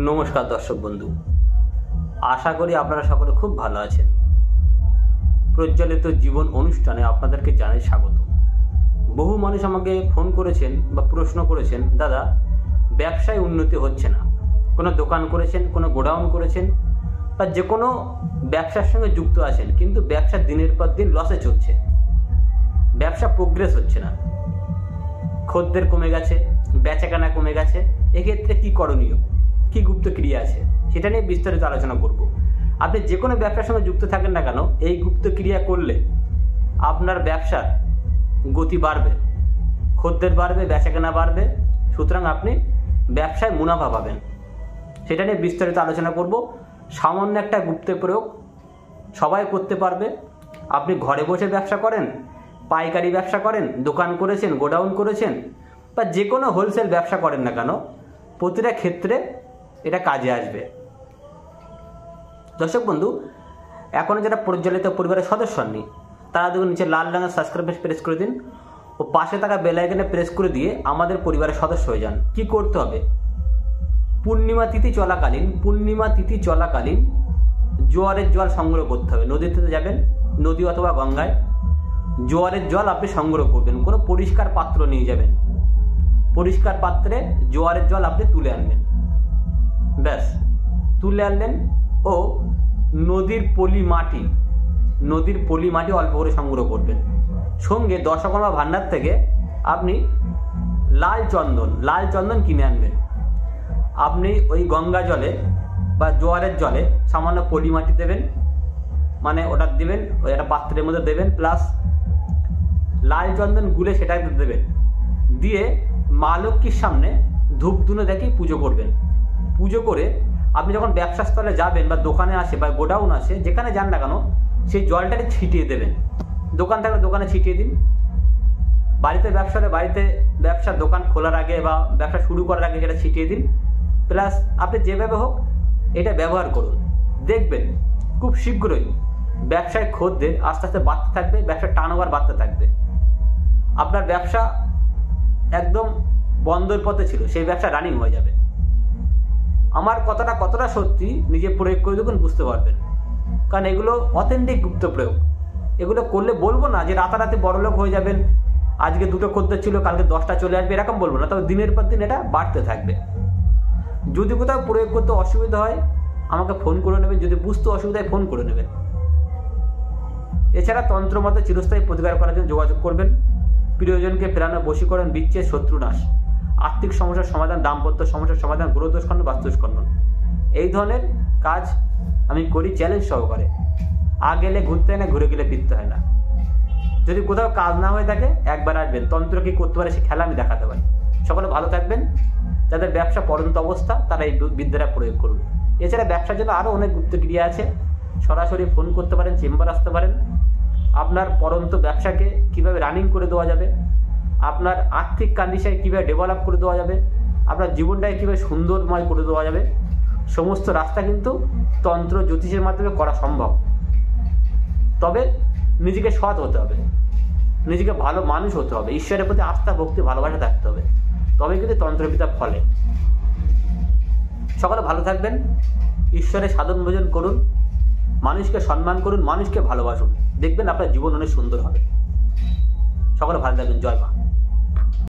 নমস্কার দর্শক বন্ধু, আশা করি আপনারা সকলে খুব ভালো আছেন। প্রজ্বলিত জীবন অনুষ্ঠানে আপনাদেরকে জানাই স্বাগত। বহু মানুষ আমাকে ফোন করেছেন বা প্রশ্ন করেছেন, দাদা ব্যবসায় উন্নতি হচ্ছে না। কোনো দোকান করেছেন, কোনো গোডাউন করেছেন বা যে কোনো ব্যবসার সঙ্গে যুক্ত আছেন, কিন্তু ব্যবসা দিনের পর দিন লসে চলছে, ব্যবসা প্রোগ্রেস হচ্ছে না, খদ্দের কমে গেছে, বেচাকেনা কমে গেছে। এক্ষেত্রে কী করণীয়, কী গুপ্ত ক্রিয়া আছে, সেটা নিয়ে বিস্তারিত আলোচনা করব। আপনি যে কোনো ব্যবসার সঙ্গে যুক্ত থাকেন না কেন, এই গুপ্ত ক্রিয়া করলে আপনার ব্যবসার গতি বাড়বে, খদ্দের বাড়বে, বেচাকেনা বাড়বে, সুতরাং আপনি ব্যবসায় মুনাফা পাবেন। সেটা নিয়ে বিস্তারিত আলোচনা করব। সামান্য একটা গুপ্ত প্রয়োগ সবাই করতে পারবে। আপনি ঘরে বসে ব্যবসা করেন, পাইকারি ব্যবসা করেন, দোকান করেছেন, গোডাউন করেছেন বা যে কোনো হোলসেল ব্যবসা করেন না কেন, প্রতিটা ক্ষেত্রে এটা কাজে আসবে। দর্শক বন্ধু, এখনও যারা প্রজ্বলিত পরিবারের সদস্য হননি, তারা দেখুন নিচে লাল রঙের সাবস্ক্রাইব প্রেস করে দিন ও পাশে থাকা বেল আইকনে প্রেস করে দিয়ে আমাদের পরিবারের সদস্য হয়ে যান। কি করতে হবে? পূর্ণিমা তিথি চলাকালীন জোয়ারের জল সংগ্রহ করতে হবে। নদীতে যাবেন, নদী অথবা গঙ্গায় জোয়ারের জল আপনি সংগ্রহ করবেন। কোনো পরিষ্কার পাত্র নিয়ে যাবেন, পরিষ্কার পাত্রে জোয়ারের জল আপনি তুলে আনবেন। ব্যাস, তুলে আনলেন ও নদীর পলি মাটি অল্প করে সংগ্রহ করবেন। সঙ্গে দশকর্মা ভান্ডার থেকে আপনি লাল চন্দন কিনে আনবেন। আপনি ওই গঙ্গা জলে বা জোয়ারের জলে সামান্য পলি মাটি দেবেন, মানে ওটা দেবেন, ওই একটা পাত্রের মধ্যে দেবেন, প্লাস লাল চন্দন গুলে সেটাকে দেবেন। দিয়ে মা লক্ষ্মীর সামনে ধূপ ধুনো দেখে পুজো করবেন। পুজো করে আপনি যখন ব্যবসাস্থলে যাবেন বা দোকানে আসে বা গোডাউন আসে, যেখানে যান না কেন, সেই জলটাকে ছিটিয়ে দেবেন। দোকান থাকলে দোকানে ছিটিয়ে দিন, বাড়িতে ব্যবসা হলে বাড়িতে ব্যবসার দোকান খোলার আগে বা ব্যবসা শুরু করার আগে সেটা ছিটিয়ে দিন। প্লাস আপনি যেভাবে হোক এটা ব্যবহার করুন, দেখবেন খুব শীঘ্রই ব্যবসায় খদ্দের আস্তে আস্তে বাড়তে থাকবে, ব্যবসার টার্নওভার বাড়তে থাকবে। আপনার ব্যবসা একদম বন্ধর পথে ছিল, সেই ব্যবসা রানিং হয়ে যাবে। আমার কথাটা কতটা সত্যি নিজে প্রয়োগ করে দেখুন, বুঝতে পারবেন। কারণ এগুলো অথেন্টিক গুপ্ত প্রয়োগ। এগুলো করলে বলবো না যে রাতারাতি বড়লোক হয়ে যাবেন, আজকে 2টো খদ্দের ছিল কালকে 10টা চলে আসবে, এরকম বলবো না। তবে দিনের পর দিন এটা বাড়তে থাকবে। যদি কোথাও প্রয়োগ করতে অসুবিধা হয় আমাকে ফোন করে নেবেন, যদি বুঝতে অসুবিধা হয় ফোন করে নেবেন। এছাড়া তন্ত্রমতে চিরস্থায়ী প্রতিকার করার জন্য যোগাযোগ করবেন। প্রিয়জনকে ফেরানো, বশীকরণ, বিচ্ছেদ, শত্রুনাশ, আর্থিক সমস্যার সমাধান, দাম্পত্য সমস্যার সমাধান, গ্রহদোষ খণ্ডন, বাস্তুদোষ খণ্ডন, এই ধরনের কাজ আমি করি চ্যালেঞ্জ সহকারে। গেলে ঘুরতে হয় না, ঘুরে গেলে ফিরতে হয় না। যদি কোথাও কাজ না হয়ে থাকে একবার আসবেন, তন্ত্র কি করতে পারে সে খেলা আমি দেখাতে পারি। সকলে ভালো থাকবেন। যাদের ব্যবসা পড়ন্ত অবস্থা তারা এই বিদ্যাটা প্রয়োগ করুন। এছাড়া ব্যবসার জন্য আরও অনেক গুপ্ত ক্রিয়া আছে। সরাসরি ফোন করতে পারেন, চেম্বার আসতে পারেন। আপনার পরন্ত ব্যবসাকে কিভাবে রানিং করে দেওয়া যাবে, আপনার আর্থিক কন্ডিশন কীভাবে ডেভেলপ করে দেওয়া যাবে, আপনার জীবনটাকে কীভাবে সুন্দরময় করে দেওয়া যাবে, সমস্ত রাস্তা কিন্তু তন্ত্র জ্যোতিষের মাধ্যমে করা সম্ভব। তবে নিজেকে সৎ হতে হবে, নিজেকে ভালো মানুষ হতে হবে, ঈশ্বরের প্রতি আস্থা, ভক্তি, ভালোবাসা থাকতে হবে, তবে কিন্তু তন্ত্রবিদ্যা ফলে। সকলে ভালো থাকবেন, ঈশ্বরের সাধন ভোজন করুন, মানুষকে সম্মান করুন, মানুষকে ভালোবাসুন, দেখবেন আপনার জীবন অনেক সুন্দর হবে। সকলে ভালো থাকবেন। জয় মা।